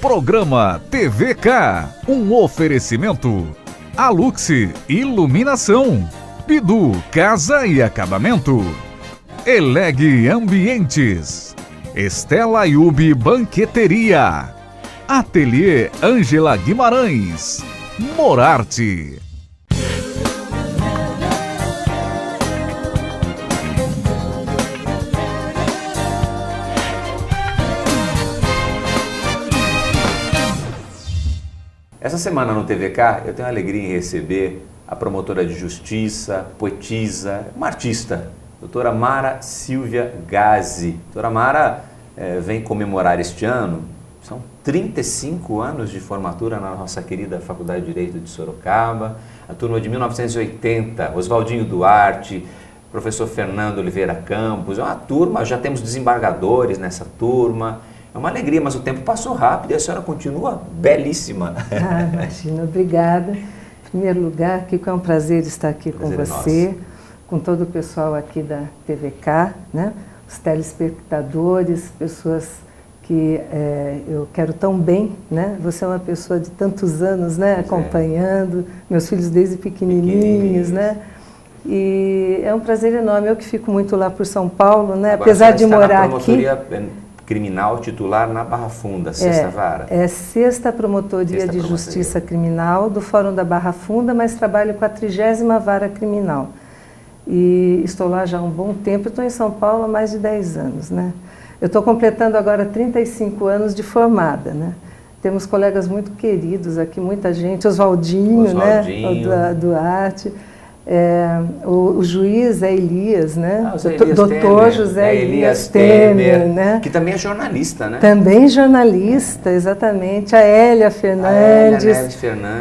Programa TVK, um oferecimento. Alux Iluminação, Bidu Casa e Acabamento, Eleg Ambientes, Estela Yubi Banqueteria, Ateliê Ângela Guimarães, Morarte. Essa semana no TVK eu tenho a alegria em receber a promotora de justiça, poetisa, uma artista, doutora Mara Silvia Gazzi. Doutora Mara vem comemorar este ano, são 35 anos de formatura na nossa querida Faculdade de Direito de Sorocaba, a turma de 1980, Oswaldinho Duarte, professor Fernando Oliveira Campos, é uma turma, já temos desembargadores nessa turma. É uma alegria, mas o tempo passou rápido e a senhora continua belíssima. Imagina, obrigada. Em primeiro lugar, Kiko, é um prazer estar aqui com você, com todo o pessoal aqui da TVK, né? Os telespectadores, pessoas que eu quero tão bem, né? Você é uma pessoa de tantos anos, né? Acompanhando, meus filhos desde pequenininhos, né? E é um prazer enorme. Eu que fico muito lá por São Paulo, né? Agora, apesar de morar aqui... Criminal titular na Barra Funda, sexta vara. É sexta Promotoria de Justiça Criminal do Fórum da Barra Funda, mas trabalho com a 30ª Vara Criminal. E estou lá já há um bom tempo, estou em São Paulo há mais de 10 anos, né? Eu estou completando agora 35 anos de formada, né? Temos colegas muito queridos aqui, muita gente, Oswaldinho, né? O Duarte. O juiz é Elias, né? Doutor José Elias Temer, né? Que também é jornalista, né? Também jornalista, exatamente. A Hélia Fernandes,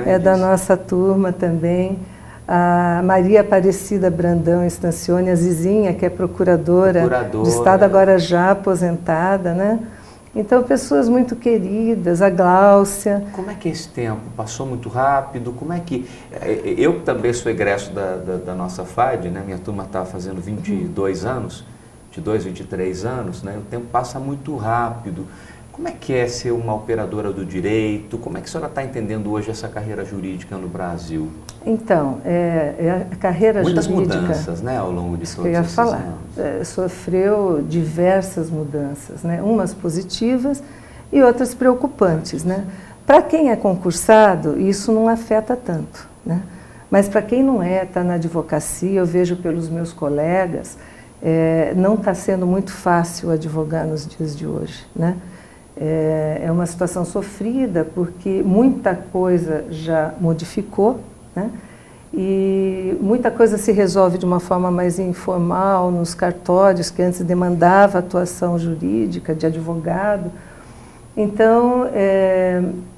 é da nossa turma também. A Maria Aparecida Brandão Estancione, a Zizinha, que é procuradora do Estado, agora já aposentada, né? Então, pessoas muito queridas, a Gláucia. Como é que esse tempo passou muito rápido? Como é que... Eu também sou egresso da nossa FAD, né? Minha turma está fazendo 22 anos, 22, 23 anos, né? O tempo passa muito rápido. Como é que é ser uma operadora do direito? Como é que a senhora está entendendo hoje essa carreira jurídica no Brasil? Então, a carreira muitas jurídica... Muitas mudanças, né, ao longo de todos esses anos. Sofreu diversas mudanças, né? Umas positivas e outras preocupantes, né? Para quem é concursado, isso não afeta tanto, né? Mas para quem não está na advocacia, eu vejo pelos meus colegas, não está sendo muito fácil advogar nos dias de hoje, né? É uma situação sofrida porque muita coisa já modificou, né? E muita coisa se resolve de uma forma mais informal, nos cartórios, que antes demandava atuação jurídica de advogado. Então,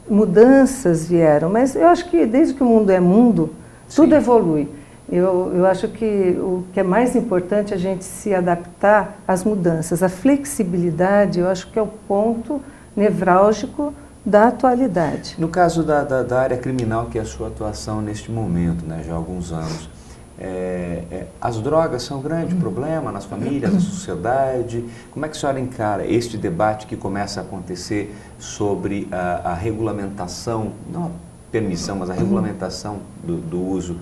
mudanças vieram, mas eu acho que desde que o mundo é mundo, tudo evolui. Eu acho que o que é mais importante é a gente se adaptar às mudanças. A flexibilidade, eu acho que é o ponto nevrálgico da atualidade. No caso da área criminal, que é a sua atuação neste momento, né, já há alguns anos, as drogas são um grande problema nas famílias, na sociedade. Como é que a senhora encara este debate que começa a acontecer sobre a regulamentação, não a permissão, mas a regulamentação do uso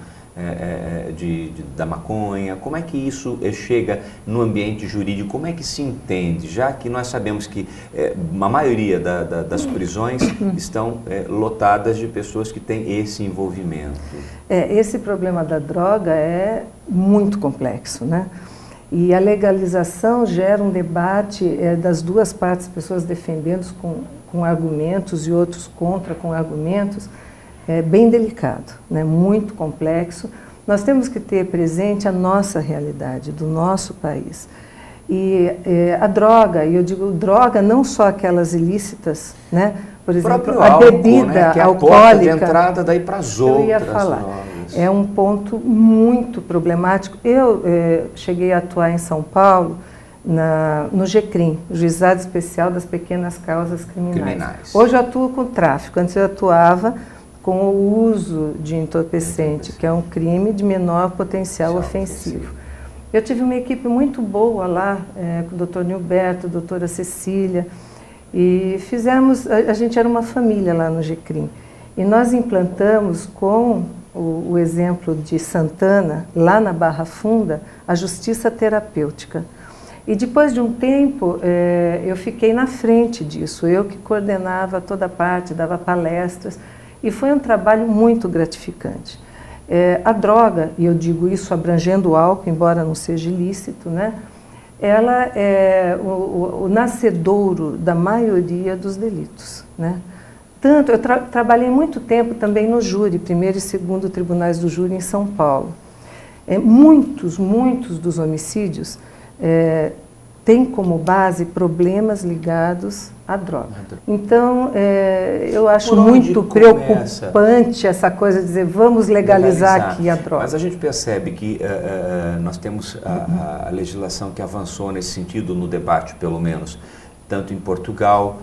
da maconha? Como é que isso chega no ambiente jurídico? Como é que se entende? Já que nós sabemos que a maioria das prisões estão lotadas de pessoas que têm esse envolvimento. Esse problema da droga é muito complexo, né? E a legalização gera um debate das duas partes, pessoas defendendo com argumentos e outros contra com argumentos. É bem delicado, né? Muito complexo. Nós temos que ter presente a nossa realidade, do nosso país. E a droga, e eu digo droga, não só aquelas ilícitas, né? Por exemplo, a bebida, né? Que é alcoólica. A porta de entrada daí para as outras. Eu ia falar. Drogas. É um ponto muito problemático. Eu cheguei a atuar em São Paulo no GCRIM, Juizado Especial das Pequenas Causas Criminais. Hoje eu atuo com tráfico, antes eu atuava com o uso de entorpecente, que é um crime de menor potencial ofensivo. Eu tive uma equipe muito boa lá, com o doutor Nilberto, a doutora Cecília, E fizemos, a gente era uma família lá no GCRIM, e nós implantamos com o exemplo de Santana, lá na Barra Funda, a justiça terapêutica. E depois de um tempo, eu fiquei na frente disso, eu que coordenava toda a parte, dava palestras, e foi um trabalho muito gratificante. A droga, e eu digo isso abrangendo o álcool, embora não seja ilícito, né? Ela é o nascedouro da maioria dos delitos, né? Tanto, eu trabalhei muito tempo também no júri, primeiro e segundo tribunais do júri em São Paulo. Muitos dos homicídios têm como base problemas ligados à droga. Então, eu acho muito preocupante essa coisa de dizer, vamos legalizar aqui a droga. Mas a gente percebe que nós temos a legislação que avançou nesse sentido, no debate pelo menos, tanto em Portugal,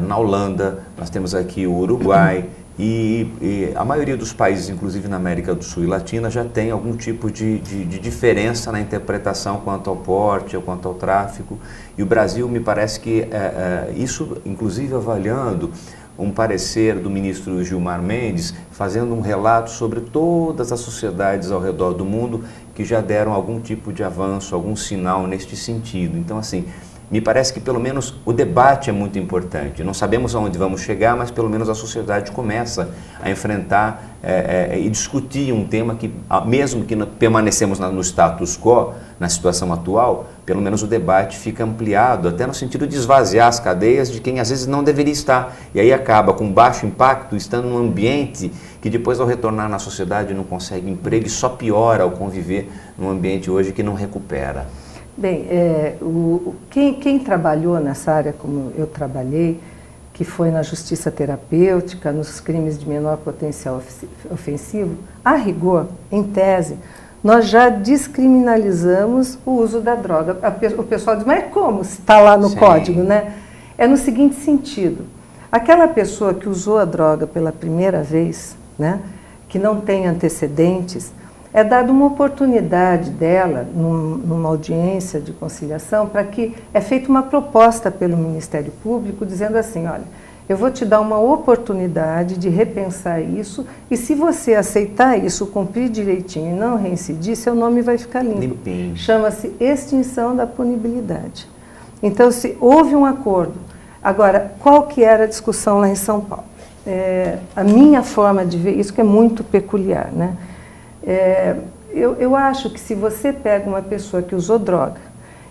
na Holanda, nós temos aqui o Uruguai, e a maioria dos países, inclusive na América do Sul e Latina, já tem algum tipo de diferença na interpretação quanto ao porte ou quanto ao tráfico. E o Brasil, me parece que isso, inclusive avaliando um parecer do ministro Gilmar Mendes, fazendo um relato sobre todas as sociedades ao redor do mundo que já deram algum tipo de avanço, algum sinal neste sentido. Então, assim, me parece que pelo menos o debate é muito importante. Não sabemos aonde vamos chegar, mas pelo menos a sociedade começa a enfrentar e discutir um tema que, mesmo que permanecemos no status quo, na situação atual, pelo menos o debate fica ampliado, até no sentido de esvaziar as cadeias de quem às vezes não deveria estar. E aí acaba com baixo impacto, estando num ambiente que depois ao retornar na sociedade não consegue emprego e só piora ao conviver num ambiente hoje que não recupera. Bem, quem trabalhou nessa área como eu trabalhei, que foi na justiça terapêutica, nos crimes de menor potencial ofensivo, a rigor, em tese, nós já descriminalizamos o uso da droga. O pessoal diz, mas como se está lá no código, né? É no seguinte sentido, aquela pessoa que usou a droga pela primeira vez, né, que não tem antecedentes, é dada uma oportunidade dela, numa audiência de conciliação, para que é feita uma proposta pelo Ministério Público, dizendo assim, olha, eu vou te dar uma oportunidade de repensar isso, e se você aceitar isso, cumprir direitinho e não reincidir, seu nome vai ficar limpo. Chama-se extinção da punibilidade. Então, se houve um acordo. Agora, qual que era a discussão lá em São Paulo? A minha forma de ver isso que é muito peculiar, né? Eu acho que se você pega uma pessoa que usou droga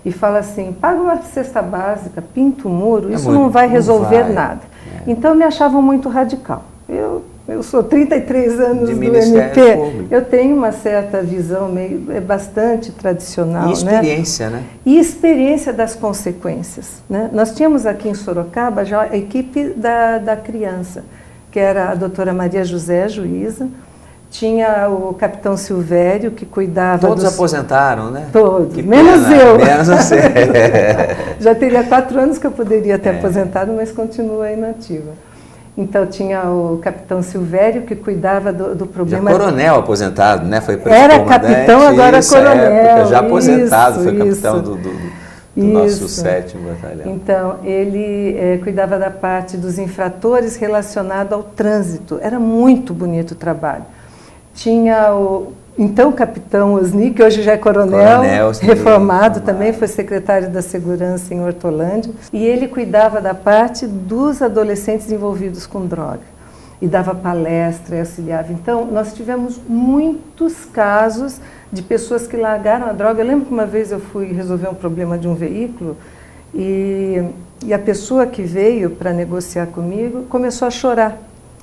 e fala assim, paga uma cesta básica, pinta o muro, isso não vai resolver nada. Então me achavam muito radical. Eu sou 33 anos do MP, eu tenho uma certa visão bastante tradicional. E experiência, né? E experiência das consequências, né? Nós tínhamos aqui em Sorocaba já a equipe da criança, que era a doutora Maria José, juíza, tinha o capitão Silvério, que cuidava Todos aposentaram, né? Todos, menos eu. Menos você. Já teria 4 anos que eu poderia ter aposentado, mas continua inativa. Então tinha o capitão Silvério, que cuidava do problema... Já coronel aposentado, né? Foi era capitão, agora coronel. Época, já aposentado, foi capitão do nosso 7º batalhão. Então, ele cuidava da parte dos infratores relacionado ao trânsito. Era muito bonito o trabalho. Tinha o capitão Osni, que hoje já é coronel reformado também, foi secretário da Segurança em Hortolândia, e ele cuidava da parte dos adolescentes envolvidos com droga, e dava palestra e auxiliava. Então, nós tivemos muitos casos de pessoas que largaram a droga. Eu lembro que uma vez eu fui resolver um problema de um veículo, e a pessoa que veio para negociar comigo começou a chorar.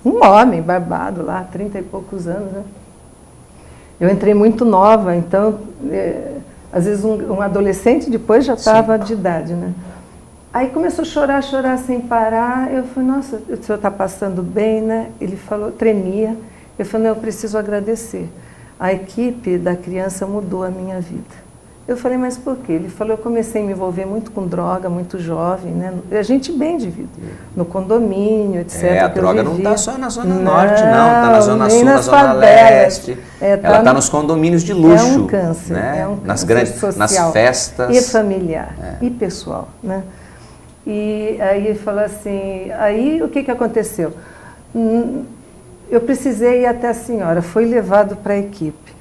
Um homem barbado lá, 30 e poucos anos, né? Eu entrei muito nova, então, às vezes um adolescente depois já estava de idade, né? Aí começou a chorar sem parar. Eu falei, nossa, o senhor está passando bem, né? Ele falou, tremia. Eu falei, não, eu preciso agradecer. A equipe da criança mudou a minha vida. Eu falei, mas por quê? Ele falou, eu comecei a me envolver muito com droga, muito jovem, né? A gente bem de vida, no condomínio, etc. A droga não está só na Zona Norte, não. Está na Zona Sul, na Zona Leste. Ela está nos condomínios de luxo. É um câncer, né? É um câncer nas grandes, social, nas festas. E familiar, e pessoal, né? E aí ele falou assim, aí o que aconteceu? Eu precisei ir até a senhora, foi levado para a equipe.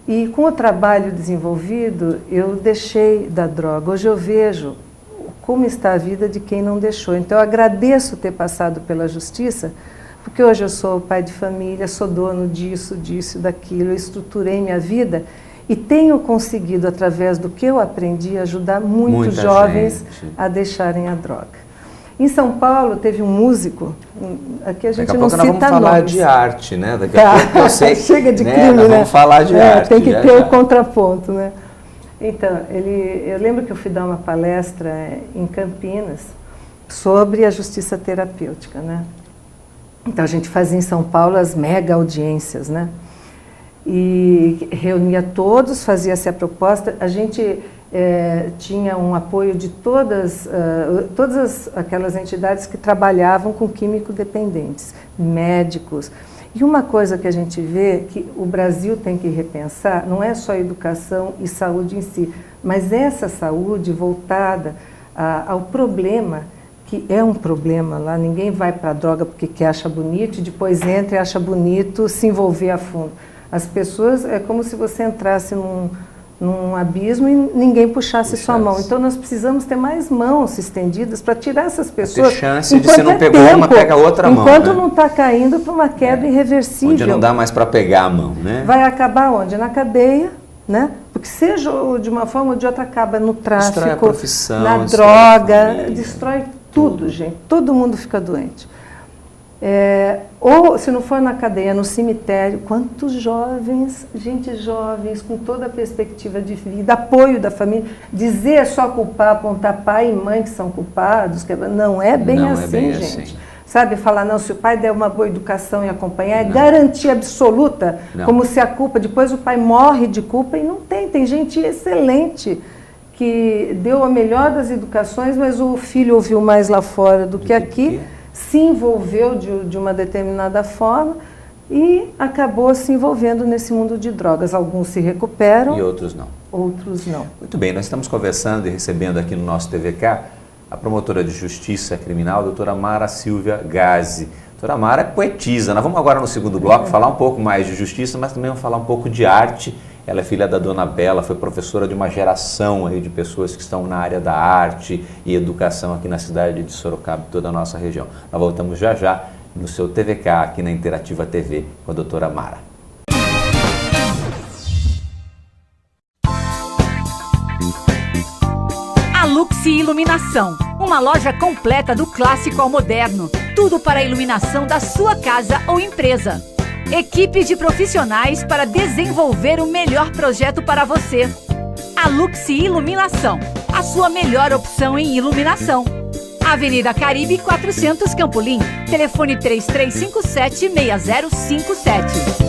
E com o trabalho desenvolvido, eu deixei da droga. Hoje eu vejo como está a vida de quem não deixou. Então eu agradeço ter passado pela justiça, porque hoje eu sou pai de família, sou dono disso, daquilo, eu estruturei minha vida e tenho conseguido, através do que eu aprendi, ajudar muitos jovens a deixarem a droga. Em São Paulo teve um músico, aqui a gente não cita nomes. Daqui a pouco nós vamos falar de arte, né? Daqui a pouco eu sei, chega de né? crime, Nós né? vamos falar de arte. Tem que ter o contraponto, né? Então, eu lembro que eu fui dar uma palestra em Campinas sobre a justiça terapêutica, né? Então a gente fazia em São Paulo as mega audiências, né? E reunia todos, fazia-se a proposta, a gente tinha um apoio de todas aquelas entidades que trabalhavam com químico-dependentes, médicos. E uma coisa que a gente vê que o Brasil tem que repensar, não é só a educação e saúde em si, mas essa saúde voltada ao problema, que é um problema lá, ninguém vai para a droga porque quer, acha bonito, e depois entra e acha bonito se envolver a fundo. As pessoas, é como se você entrasse num abismo e ninguém puxasse sua mão. Então nós precisamos ter mais mãos estendidas para tirar essas pessoas. Ter chance de, se não pegou uma, pega outra mão. Enquanto não está caindo para uma queda irreversível. Onde não dá mais para pegar a mão, né? Vai acabar onde? Na cadeia, né? Porque seja de uma forma ou de outra acaba no tráfico, destrói a profissão, na droga, destrói tudo, gente. Todo mundo fica doente. Ou, se não for na cadeia, no cemitério, quantos jovens, gente jovens, com toda a perspectiva de vida, apoio da família, dizer só culpar, apontar pai e mãe que são culpados, não é bem não assim, é bem gente. Assim. Sabe, falar, não, se o pai der uma boa educação e acompanhar, é garantia absoluta, como se a culpa, depois o pai morre de culpa e não tem. Tem gente excelente que deu a melhor das educações, mas o filho ouviu mais lá fora do que aqui, se envolveu de uma determinada forma e acabou se envolvendo nesse mundo de drogas. Alguns se recuperam. E outros não. Outros não. Muito bem, nós estamos conversando e recebendo aqui no nosso TVK a promotora de justiça criminal, a doutora Mara Silvia Gazzi. Doutora Mara é poetisa. Nós vamos agora no segundo bloco falar um pouco mais de justiça, mas também vamos falar um pouco de arte. Ela é filha da Dona Bela, foi professora de uma geração aí de pessoas que estão na área da arte e educação aqui na cidade de Sorocaba e toda a nossa região. Nós voltamos já já no seu TVK, aqui na Interativa TV, com a doutora Mara. A Luxi Iluminação, uma loja completa do clássico ao moderno. Tudo para a iluminação da sua casa ou empresa. Equipe de profissionais para desenvolver o melhor projeto para você. A Luxi Iluminação, a sua melhor opção em iluminação. Avenida Caribe 400 Campolim, telefone 3357-6057.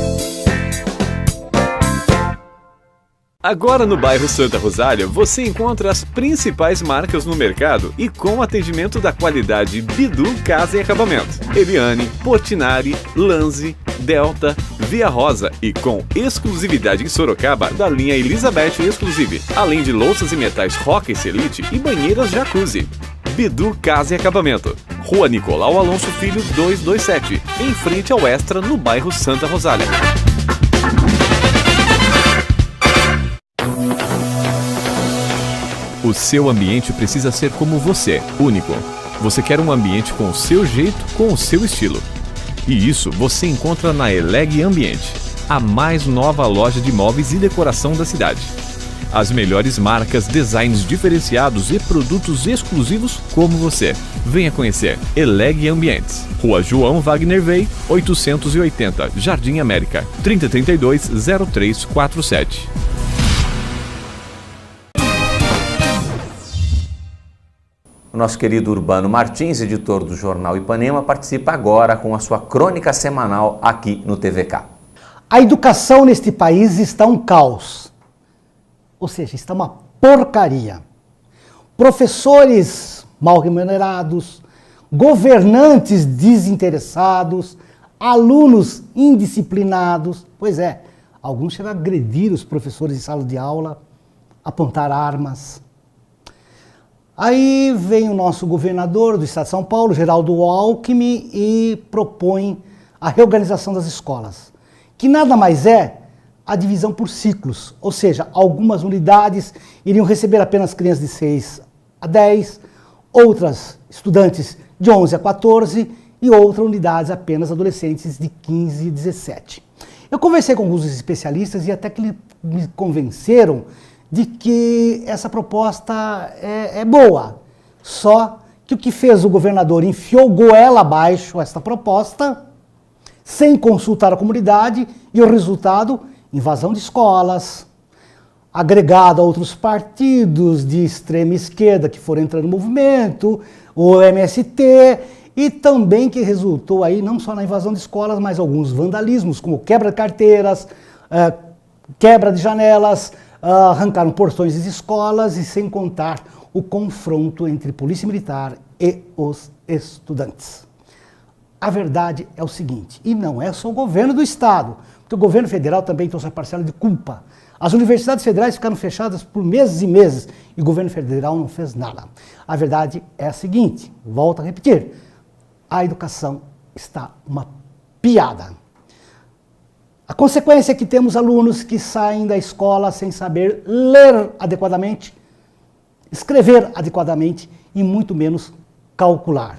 Agora no bairro Santa Rosália, você encontra as principais marcas no mercado e com atendimento da qualidade Bidu Casa e Acabamento. Eliane, Portinari, Lanzi, Delta, Via Rosa e com exclusividade em Sorocaba da linha Elizabeth Exclusive, além de louças e metais Roca e Elite e banheiras Jacuzzi. Bidu Casa e Acabamento, Rua Nicolau Alonso Filho 227, em frente ao Extra, no bairro Santa Rosália. O seu ambiente precisa ser como você, único. Você quer um ambiente com o seu jeito, com o seu estilo. E isso você encontra na Eleg Ambiente, a mais nova loja de móveis e decoração da cidade. As melhores marcas, designs diferenciados e produtos exclusivos como você. Venha conhecer Eleg Ambientes. Rua João Wagner Vey, 880, Jardim América, 3032-0347. O nosso querido Urbano Martins, editor do Jornal Ipanema, participa agora com a sua crônica semanal aqui no TVK. A educação neste país está um caos. Ou seja, está uma porcaria. Professores mal remunerados, governantes desinteressados, alunos indisciplinados. Pois é, alguns chegam a agredir os professores em sala de aula, apontar armas. Aí vem o nosso governador do estado de São Paulo, Geraldo Alckmin, e propõe a reorganização das escolas, que nada mais é a divisão por ciclos, ou seja, algumas unidades iriam receber apenas crianças de 6 a 10, outras estudantes de 11 a 14 e outras unidades apenas adolescentes de 15 e 17. Eu conversei com alguns especialistas e até que me convenceram de que essa proposta é boa, só que o que fez o governador enfiou goela abaixo esta proposta, sem consultar a comunidade, e o resultado, invasão de escolas, agregado a outros partidos de extrema esquerda que foram entrando no movimento, o MST, e também que resultou aí não só na invasão de escolas, mas alguns vandalismos, como quebra de carteiras, quebra de janelas, arrancaram portões das escolas, e sem contar o confronto entre polícia militar e os estudantes. A verdade é o seguinte, e não é só o governo do estado, porque o governo federal também trouxe a parcela de culpa. As universidades federais ficaram fechadas por meses e meses e o governo federal não fez nada. A verdade é a seguinte, volto a repetir, a educação está uma piada. A consequência é que temos alunos que saem da escola sem saber ler adequadamente, escrever adequadamente e muito menos calcular.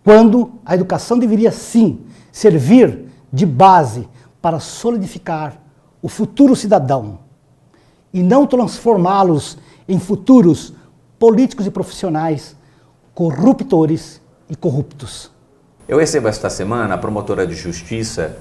Quando a educação deveria sim servir de base para solidificar o futuro cidadão e não transformá-los em futuros políticos e profissionais corruptores e corruptos. Eu recebo esta semana a promotora de justiça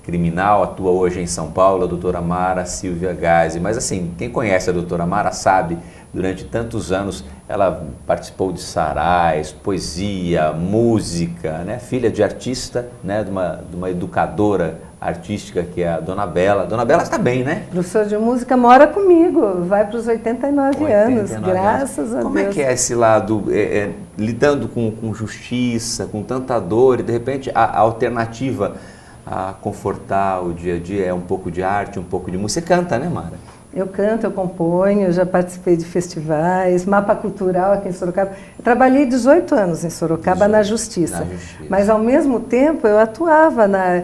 criminal, atua hoje em São Paulo, a doutora Mara Silvia Gazi. Mas assim, quem conhece a doutora Mara sabe, durante tantos anos ela participou de sarais, poesia, música, né? Filha de artista, né? de uma educadora artística que é a Dona Bela. Dona Bela está bem, né? Professor de música mora comigo, vai para os 89 anos, graças a Deus. Como é que é esse lado, lidando com justiça, com tanta dor, e de repente a alternativa a confortar o dia a dia é um pouco de arte, um pouco de música? Você canta, né, Mara? Eu canto, eu componho, já participei de festivais, mapa cultural aqui em Sorocaba. Eu trabalhei 18 anos em Sorocaba na Justiça, mas ao mesmo tempo eu atuava na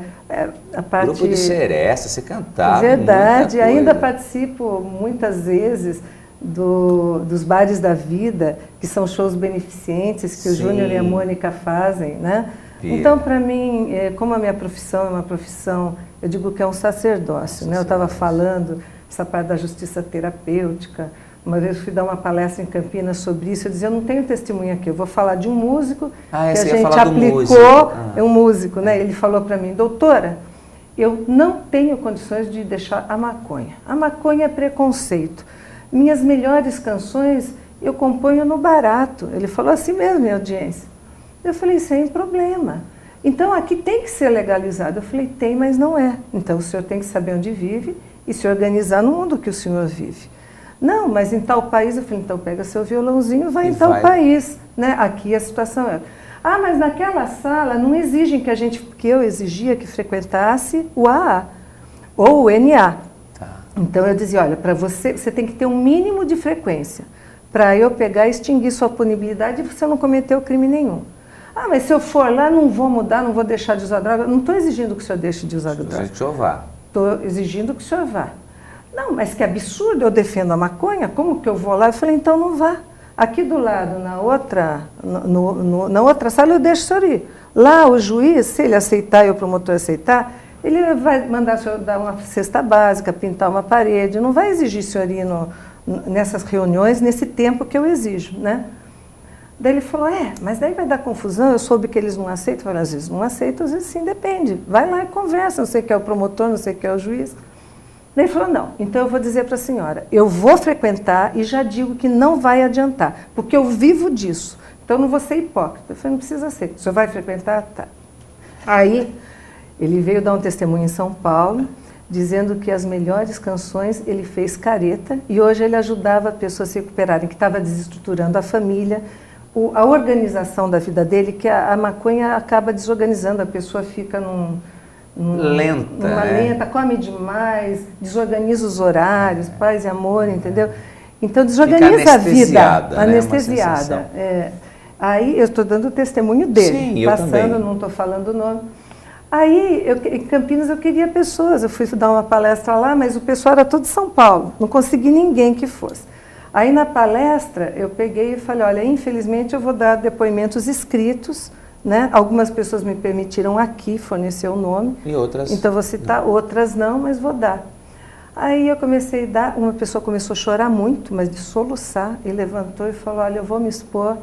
parte... Grupo de Seresta, você cantava. Verdade, ainda participo muitas vezes dos Bares da Vida, que são shows beneficentes que o Júnior e a Mônica fazem, né? Então, para mim, como a minha profissão é uma profissão, eu digo que é um sacerdócio, né? Eu estava falando essa parte da justiça terapêutica. Uma vez fui dar uma palestra em Campinas sobre isso, eu dizia, eu não tenho testemunha aqui, eu vou falar de um músico que a gente aplicou, é um músico, né? Ele falou para mim, doutora, eu não tenho condições de deixar a maconha. A maconha é preconceito. Minhas melhores canções eu componho no barato. Ele falou assim mesmo em audiência. Eu falei, sem problema. Então aqui tem que ser legalizado. Eu falei, tem, mas não é. Então o senhor tem que saber onde vive e se organizar no mundo que o senhor vive. Não, mas em tal país, eu falei, então pega seu violãozinho e vai em tal país. Né? Aqui a situação é... Ah, mas naquela sala não exigem que eu exigia que frequentasse o AA ou o NA. Então eu dizia, olha, para você tem que ter um mínimo de frequência para eu pegar e extinguir sua punibilidade e você não cometeu crime nenhum. Ah, mas se eu for lá, não vou mudar, não vou deixar de usar droga. Não estou exigindo que o senhor deixe de usar droga. Estou exigindo que o senhor vá. Estou exigindo que o senhor vá. Não, mas que absurdo, eu defendo a maconha, como que eu vou lá? Eu falei, então não vá. Aqui do lado, na outra sala, eu deixo o senhor ir. Lá, o juiz, se ele aceitar e o promotor aceitar, ele vai mandar o senhor dar uma cesta básica, pintar uma parede, não vai exigir o senhor ir nessas reuniões, nesse tempo que eu exijo, né? Daí ele falou, mas daí vai dar confusão, eu soube que eles não aceitam. Eu falei, às vezes não aceitam, às vezes sim, depende. Vai lá e conversa, não sei quem é o promotor, não sei quem é o juiz. Daí ele falou, não, então eu vou dizer para a senhora, eu vou frequentar e já digo que não vai adiantar, porque eu vivo disso, então eu não vou ser hipócrita. Eu falei, não precisa ser, o senhor vai frequentar? Tá. Aí ele veio dar um testemunho em São Paulo, dizendo que as melhores canções ele fez careta e hoje ele ajudava pessoas a se recuperarem, que estava desestruturando a família, a organização da vida dele, que a maconha acaba desorganizando, a pessoa fica numa lenta, come demais, desorganiza os horários, paz e amor, entendeu? Então desorganiza a vida, né? anestesiada. Aí eu estou dando o testemunho dele, sim, eu passando, também. não estou falando o nome. Aí, em Campinas eu queria pessoas, eu fui dar uma palestra lá, mas o pessoal era todo de São Paulo, não consegui ninguém que fosse. Aí na palestra eu peguei e falei, olha, infelizmente eu vou dar depoimentos escritos, né? Algumas pessoas me permitiram aqui fornecer o nome. E outras? Então vou citar, outras não, mas vou dar. Aí eu comecei a dar, uma pessoa começou a chorar muito, mas de soluçar, e levantou e falou, olha, eu vou me expor.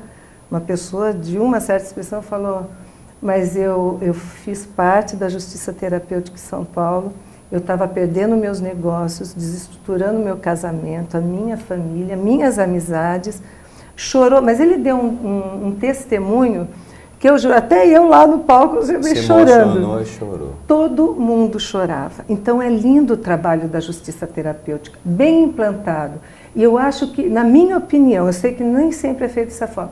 Uma pessoa de uma certa expressão falou, mas eu fiz parte da Justiça Terapêutica de São Paulo, eu estava perdendo meus negócios, desestruturando meu casamento, a minha família, minhas amizades. Chorou, mas ele deu um testemunho que até eu lá no palco eu vi chorando. Emocionou e chorou. Todo mundo chorava. Então é lindo o trabalho da Justiça Terapêutica, bem implantado. E eu acho que, na minha opinião, eu sei que nem sempre é feito dessa forma,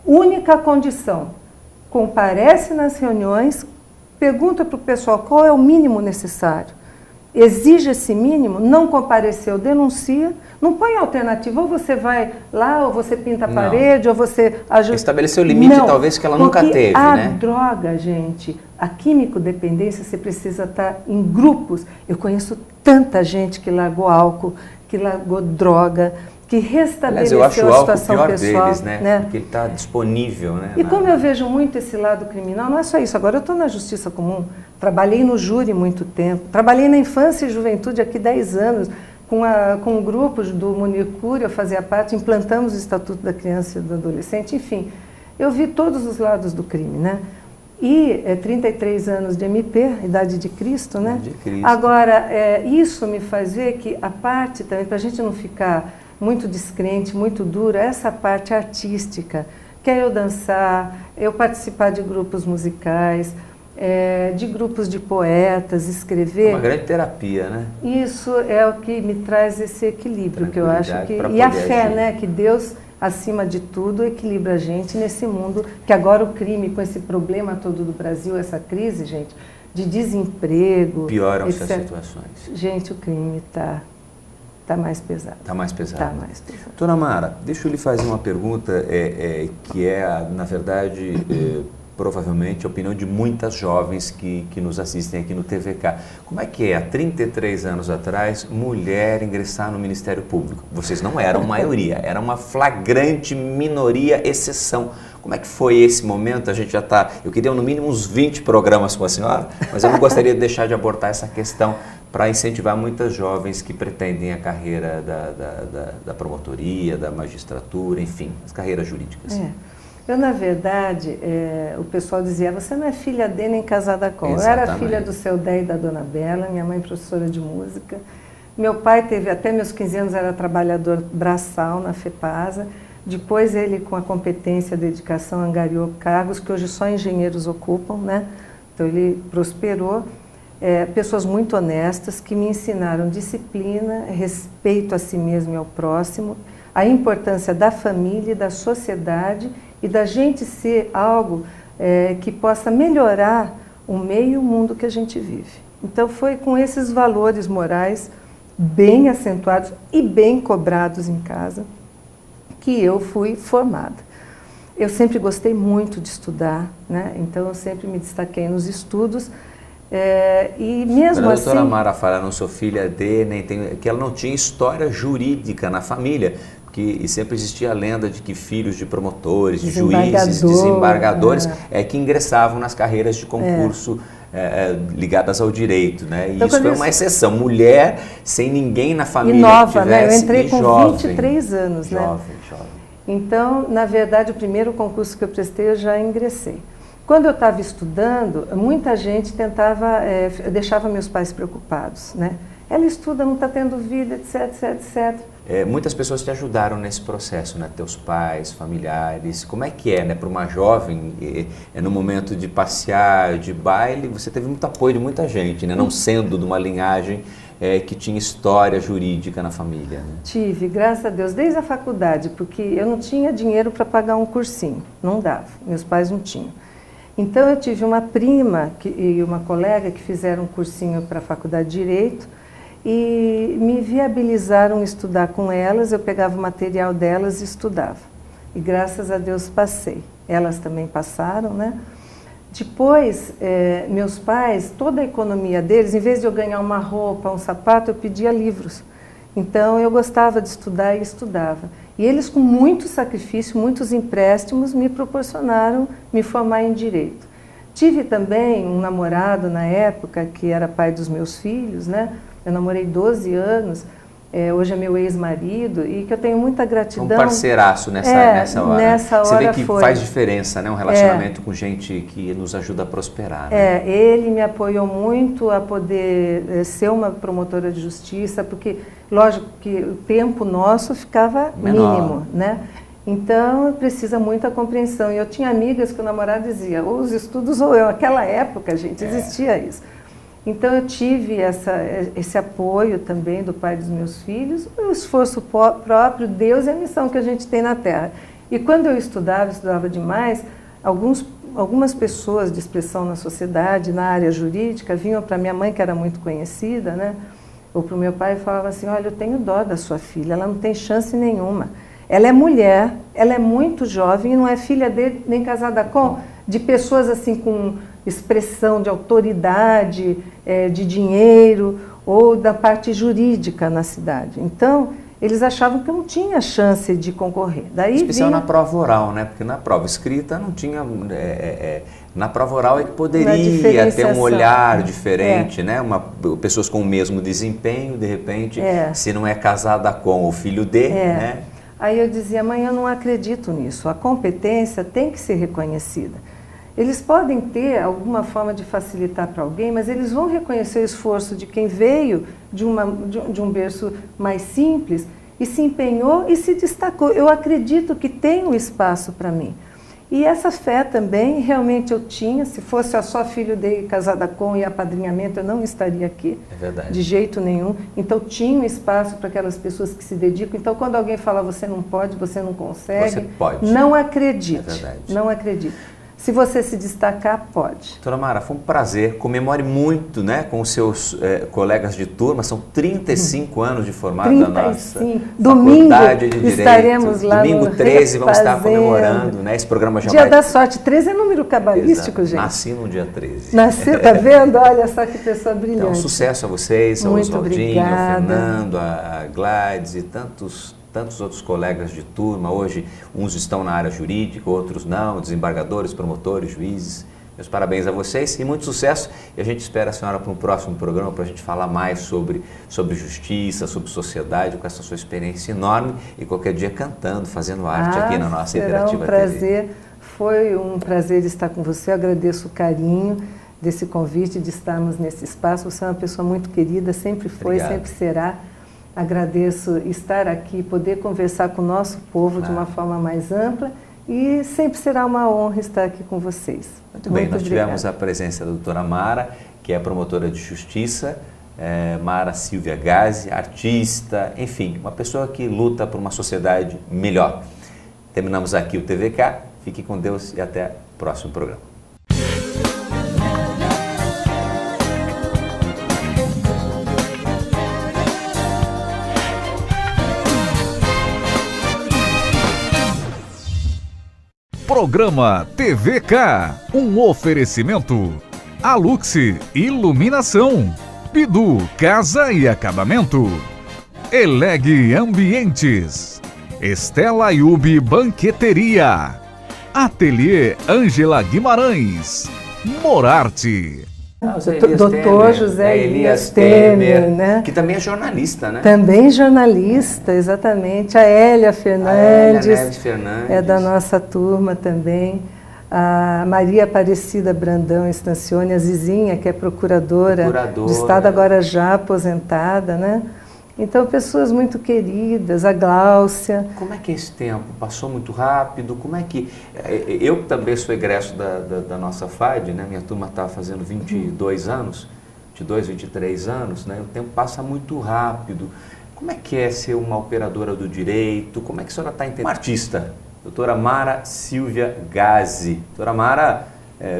única condição, comparece nas reuniões, pergunta para o pessoal qual é o mínimo necessário. Exige esse mínimo, não compareceu, denuncia, não põe alternativa, ou você vai lá, ou você pinta a parede, ou você ajuda. Estabeleceu o limite, não, talvez, que ela nunca teve, né? A droga, gente, a químico-dependência, você precisa estar em grupos. Eu conheço tanta gente que largou álcool, que largou droga, que restabeleceu a situação pior pessoal. Deles, né? Porque ele está disponível, né? E como eu vejo muito esse lado criminal, não é só isso. Agora eu estou na Justiça Comum, trabalhei no júri muito tempo, trabalhei na infância e juventude aqui 10 anos, com grupos do Municur, eu fazia parte, implantamos o Estatuto da Criança e do Adolescente, enfim, eu vi todos os lados do crime, né? E 33 anos de MP, idade de Cristo, né? De Cristo. Agora, isso me faz ver que a parte também, para a gente não ficar muito descrente, muito dura, essa parte artística, que é eu dançar, eu participar de grupos musicais, de grupos de poetas, escrever. Uma grande terapia, né? Isso é o que me traz esse equilíbrio, que eu acho que... E a fé, né? Que Deus, acima de tudo, equilibra a gente nesse mundo, que agora o crime, com esse problema todo do Brasil, essa crise, gente, de desemprego... Pioram-se as situações. Gente, o crime está mais pesado. Está mais pesado. Está mais pesado. Dona Mara, deixa eu lhe fazer uma pergunta que na verdade, provavelmente a opinião de muitas jovens que nos assistem aqui no TVK. Como é que há 33 anos atrás, mulher ingressar no Ministério Público? Vocês não eram maioria, era uma flagrante minoria, exceção. Como é que foi esse momento? A gente já está... Eu queria no mínimo uns 20 programas com a senhora, mas eu não gostaria de deixar de abordar essa questão para incentivar muitas jovens que pretendem a carreira da promotoria, da magistratura, enfim, as carreiras jurídicas. Eu, na verdade, o pessoal dizia, você não é filha de nem casada com. Exatamente. Eu era filha do seu Dé e da Dona Bela, minha mãe professora de música. Meu pai teve, até meus 15 anos, era trabalhador braçal na FEPASA. Depois ele, com a competência e a dedicação, angariou cargos que hoje só engenheiros ocupam, né? Então ele prosperou. Pessoas muito honestas que me ensinaram disciplina, respeito a si mesmo e ao próximo, a importância da família e da sociedade e da gente ser algo que possa melhorar o meio e o mundo que a gente vive. Então foi com esses valores morais bem acentuados e bem cobrados em casa que eu fui formada. Eu sempre gostei muito de estudar, né? Então eu sempre me destaquei nos estudos. E mesmo a assim... doutora Mara fala, não sou filha de, nem tenho, que ela não tinha história jurídica na família, e sempre existia a lenda de que filhos de promotores, de juízes, desembargadores, que ingressavam nas carreiras de concurso ligadas ao direito, né? E então, isso foi uma exceção, mulher sem ninguém na família e nova, que tivesse, né? Eu entrei com jovem, 23 anos, jovem. Então, na verdade, o primeiro concurso que eu prestei, eu já ingressei. Quando eu estava estudando, muita gente tentava, deixava meus pais preocupados, né? Ela estuda, não está tendo vida, etc, etc. Muitas pessoas te ajudaram nesse processo, né? Teus pais, familiares. Como é que né? Para uma jovem, no momento de passear, de baile, você teve muito apoio de muita gente, né? Não sendo de uma linhagem que tinha história jurídica na família. Né? Tive, graças a Deus, desde a faculdade, porque eu não tinha dinheiro para pagar um cursinho, não dava, meus pais não tinham. Então eu tive uma prima e uma colega que fizeram um cursinho para a faculdade de Direito, e me viabilizaram estudar com elas. Eu pegava o material delas e estudava. E graças a Deus passei. Elas também passaram, né? Depois, meus pais, toda a economia deles, em vez de eu ganhar uma roupa, um sapato, eu pedia livros. Então, eu gostava de estudar e estudava. E eles, com muito sacrifício, muitos empréstimos, me proporcionaram me formar em Direito. Tive também um namorado na época, que era pai dos meus filhos, né? Eu namorei 12 anos, hoje é meu ex-marido, e que eu tenho muita gratidão. Um parceiraço nessa hora. Nessa hora você vê que foi. Faz diferença, né? Um relacionamento com gente que nos ajuda a prosperar. Né? Ele me apoiou muito a poder ser uma promotora de justiça, porque, lógico, que o tempo nosso ficava mínimo, né? Então, precisa muita compreensão. E eu tinha amigas que o namorado dizia, ou os estudos ou eu. Naquela época, gente, existia isso. Então, eu tive esse apoio também do pai dos meus filhos, o esforço próprio, Deus e a missão que a gente tem na Terra. E quando eu estudava demais, algumas pessoas de expressão na sociedade, na área jurídica, vinham para minha mãe, que era muito conhecida, né? Ou para o meu pai, e falavam assim, olha, eu tenho dó da sua filha, ela não tem chance nenhuma. Ela é mulher, ela é muito jovem e não é filha dele, nem casada com, de pessoas assim com expressão de autoridade, de dinheiro ou da parte jurídica na cidade. Então, eles achavam que eu não tinha chance de concorrer. Daí especial na prova oral, né? Porque na prova escrita não tinha... na prova oral é que poderia ter um olhar diferente, né? Pessoas com o mesmo desempenho, de repente, se não é casada com o filho de, né? Aí eu dizia, mãe, eu não acredito nisso. A competência tem que ser reconhecida. Eles podem ter alguma forma de facilitar para alguém, mas eles vão reconhecer o esforço de quem veio de um berço mais simples e se empenhou e se destacou. Eu acredito que tem um espaço para mim. E essa fé também, realmente eu tinha. Se fosse só filho dele, casada com e apadrinhamento, eu não estaria aqui. É verdade. De jeito nenhum. Então tinha um espaço para aquelas pessoas que se dedicam. Então quando alguém fala, você não pode, você não consegue, você pode. Não acredite. É verdade. Não acredite. Se você se destacar, pode. Doutora Mara, foi um prazer. Comemore muito, né, com os seus colegas de turma. São 35 anos de formado da nossa Faculdade de Direito. Estaremos lá. Domingo 13 vamos estar comemorando, né? Esse programa já Dia da sorte. 13 é número cabalístico, gente. Nasci no dia 13. Nasceu, tá vendo? Olha só que pessoa brilhante. Então, sucesso a vocês, ao Muito Oswaldinho, ao obrigada. Fernando, a Gladys e tantos outros colegas de turma. Hoje, uns estão na área jurídica, outros não, desembargadores, promotores, juízes. Meus parabéns a vocês e muito sucesso. E a gente espera a senhora para um próximo programa para a gente falar mais sobre justiça, sobre sociedade, com essa sua experiência enorme e qualquer dia cantando, fazendo arte aqui na nossa Interativa prazer. TV. Foi um prazer estar com você. Eu agradeço o carinho desse convite, de estarmos nesse espaço. Você é uma pessoa muito querida, sempre foi, Obrigado. Sempre será. Agradeço estar aqui, poder conversar com o nosso povo de uma forma mais ampla e sempre será uma honra estar aqui com vocês. Muito bem, nós tivemos a presença da doutora Mara, que é promotora de justiça, Mara Silvia Gazzi, artista, enfim, uma pessoa que luta por uma sociedade melhor. Terminamos aqui o TVK, fique com Deus e até o próximo programa. Programa TVK, um oferecimento. Aluxi Iluminação, Bidu Casa e Acabamento, Eleg Ambientes, Estela Yubi Banqueteria, Ateliê Ângela Guimarães, Morarte. Doutor José Elias Temer, né? Que também é jornalista, né? Também jornalista, exatamente. A Hélia Fernandes, é da nossa turma também. A Maria Aparecida Brandão Estancione, a Zizinha, que é procuradora do Estado, agora já aposentada, né? Então, pessoas muito queridas, a Gláucia. Como é que esse tempo passou muito rápido? Como é que... Eu também sou egresso da nossa FAD, né? Minha turma está fazendo 22 anos, 22, 23 anos, né? O tempo passa muito rápido. Como é que é ser uma operadora do direito? Como é que a senhora está entendendo? Uma artista, doutora Mara Silvia Gazzi. Doutora Mara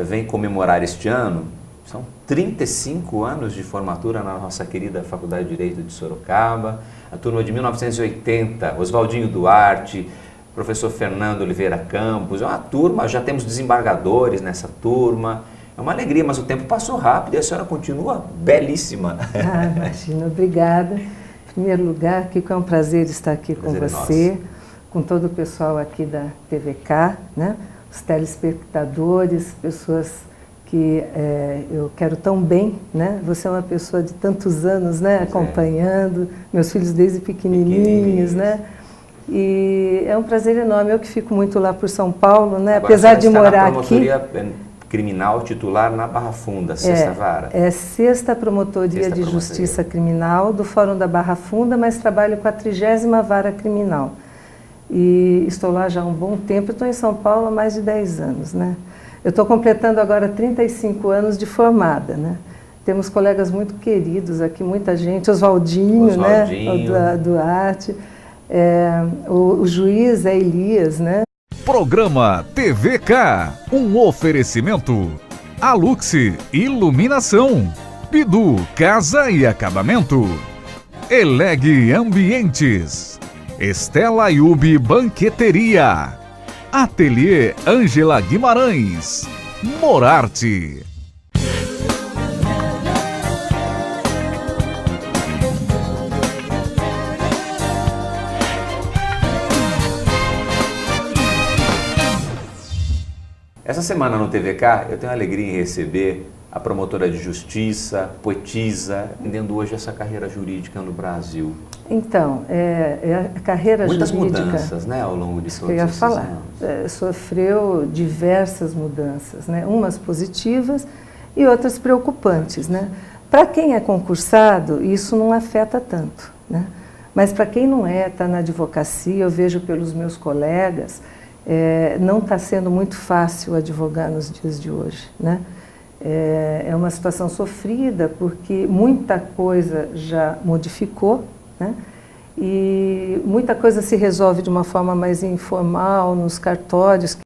vem comemorar este ano São 35 anos de formatura na nossa querida Faculdade de Direito de Sorocaba, a turma de 1980, Oswaldinho Duarte, professor Fernando Oliveira Campos, é uma turma, já temos desembargadores nessa turma, é uma alegria, mas o tempo passou rápido e a senhora continua belíssima. Ah, imagina, obrigada. Em primeiro lugar, Kiko, é um prazer estar aqui com você, com todo o pessoal aqui da TVK, né? Os telespectadores, pessoas que eu quero tão bem, né? Você é uma pessoa de tantos anos, né? Acompanhando, meus filhos desde pequenininhos, né? E é um prazer enorme, eu que fico muito lá por São Paulo, né? Agora, apesar de morar na aqui... promotoria criminal titular na Barra Funda, sexta vara. É sexta Promotoria Sexta de Promotoria. Justiça Criminal do Fórum da Barra Funda, mas trabalho com a 30ª Vara Criminal. E estou lá já há um bom tempo, estou em São Paulo há mais de 10 anos, né? Eu estou completando agora 35 anos de formada, né? Temos colegas muito queridos aqui, muita gente, Oswaldinho, né? O Duarte, o juiz é Elias, né? Programa TVK, um oferecimento. Aluxi Iluminação, Bidu Casa e Acabamento, Eleg Ambientes, Estela Yubi Banqueteria, Ateliê Ângela Guimarães, Morarte. Essa semana no TVK eu tenho a alegria em receber a promotora de justiça, poetisa, vendendo hoje essa carreira jurídica no Brasil. Então, a carreira muitas jurídica... Muitas mudanças, né, ao longo de todos eu ia esses falar. anos. Sofreu diversas mudanças, né? Umas positivas e outras preocupantes, né? Para quem é concursado, isso não afeta tanto, né? Mas para quem não está na advocacia, eu vejo pelos meus colegas, não está sendo muito fácil advogar nos dias de hoje, né? É uma situação sofrida porque muita coisa já modificou, né? E muita coisa se resolve de uma forma mais informal nos cartórios.